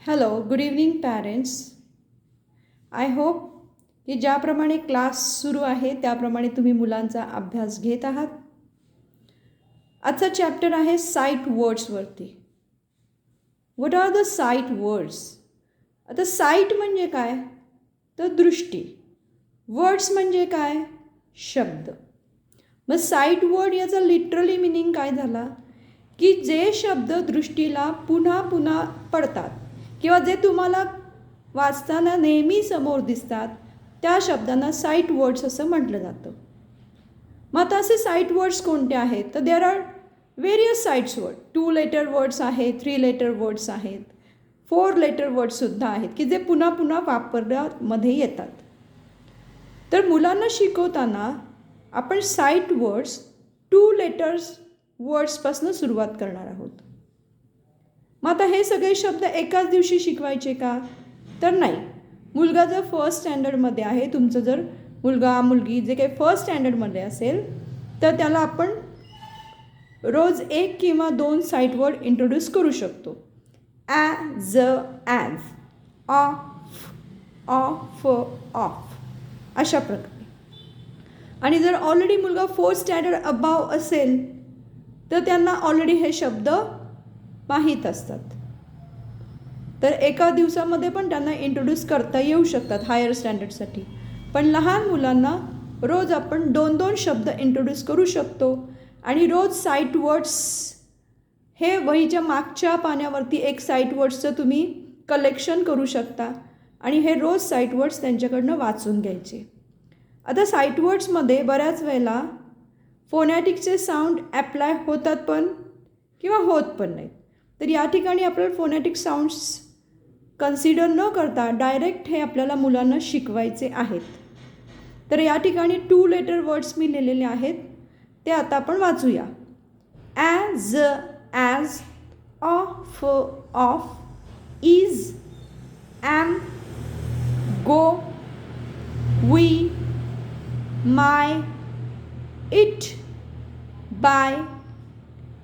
Hello good evening parents. I hope की ज्याप्रमाणे class सुरू आहे त्याप्रमाणे तुम्ही मुलांचा अभ्यास घेत आहात. आजचा चॅप्टर आहे साईट वर्ड्सवरती. What are the sight words? आता साईट म्हणजे काय तर दृष्टी, वर्ड्स म्हणजे काय शब्द. मग साईट वर्ड याचा लिटरली मिनिंग काय झाला की जे शब्द दृष्टीला पुन्हा पुन्हा पडतात किंवा जे तुम्हाला वाचताना नेहमी समोर दिसतात त्या शब्दांना साईट वर्ड्स असं म्हटलं जातं. मग आता असे साईट वर्ड्स कोणते आहेत तर there are various sites word. 2 letter words आहेत, 3 लेटर वर्ड्स आहेत, 4 लेटर वर्ड्ससुद्धा आहेत की जे पुन्हा पुन्हा वापरण्यामध्ये येतात. तर मुलांना शिकवताना आपण साईट वर्ड्स 2 लेटर्स वर्ड्सपासून सुरुवात करणार आहोत. मग आता हे सगळे शब्द एकाच दिवशी शिकवायचे का तर नाही. मुलगा जर फर्स्ट स्टँडर्डमध्ये आहे, तुमचं जर मुलगा मुलगी जे काही फर्स्ट स्टँडर्डमध्ये असेल तर त्याला आपण रोज 1 किंवा 2 साईट वर्ड इंट्रोड्यूस करू शकतो. As, as, of, of, of अशा प्रकारे. आणि जर ऑलरेडी मुलगा 4th स्टँडर्ड अबाव असेल तर त्यांना ऑलरेडी हे शब्द माहीत असतात. तर एका दिवसामध्ये पण त्यांना इंट्रोड्यूस करता येऊ शकतात हायर स्टँडर्डसाठी. पण लहान मुलांना रोज आपण 2-2 शब्द इंट्रोड्यूस करू शकतो. आणि रोज साईट वर्ड्स हे वहीच्या मागच्या पाण्यावरती एक साईट वर्ड्सचं तुम्ही कलेक्शन करू शकता आणि हे रोज साईट वर्ड्स त्यांच्याकडनं वाचून घ्यायचे. आता साईट वर्ड्समध्ये बऱ्याच वेळेला फोनॅटिकचे साऊंड ॲप्लाय होतात पण किंवा होत पण नाहीत. तर या ठिकाणी आपल्याला फोनॅटिक साऊंड्स कन्सिडर न करता डायरेक्ट हे आपल्याला मुलांना शिकवायचे आहेत. तर या ठिकाणी 2 लेटर वर्ड्स मी लिहिलेले आहेत ते आता आपण वाचूया. As, as, of, of, is, am, go, we, my, it, by,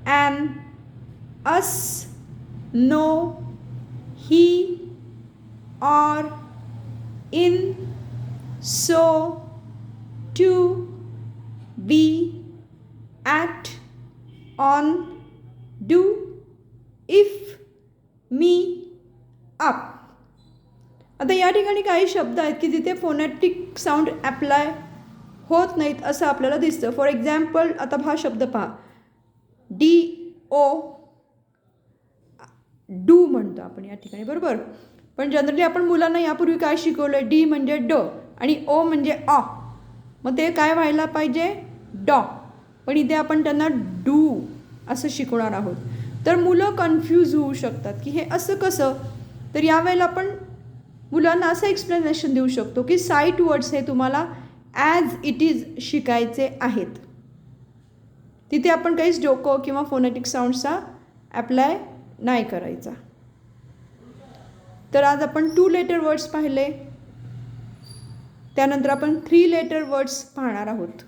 an, us, no, he, or, in, so, to, be, at, on, do, if, me, up. आता या ठिकाणी काही शब्द आहेत की जिथे फोनॅटिक साऊंड ॲप्लाय होत नाहीत असं आपल्याला दिसतं. फॉर एक्झाम्पल आता हा शब्द पहा, डी ओ, डू म्हणतो आपण या ठिकाणी, बरोबर. पण जनरली आपण मुलांना यापूर्वी काय शिकवलं, डी म्हणजे ड आणि ओ म्हणजे ऑ. मग ते काय व्हायला पाहिजे डॉ. पण इथे आपण त्यांना डू असं शिकवणार आहोत. तर मुलं कन्फ्यूज होऊ शकतात की हे असं कसं. तर यावेळेला आपण मुलांना असं एक्सप्लेनेशन देऊ शकतो की साईट वर्ड्स हे तुम्हाला ॲज इट इज शिकायचे आहेत. तिथे आपण काहीच डोकं किंवा फोनॅटिक साऊंड्सचा ॲप्लाय नाही करायचा. तर आज आपण 2 लेटर वर्ड्स पाहिले, त्यानंतर आपण 3 लेटर वर्ड्स पाहणार आहोत.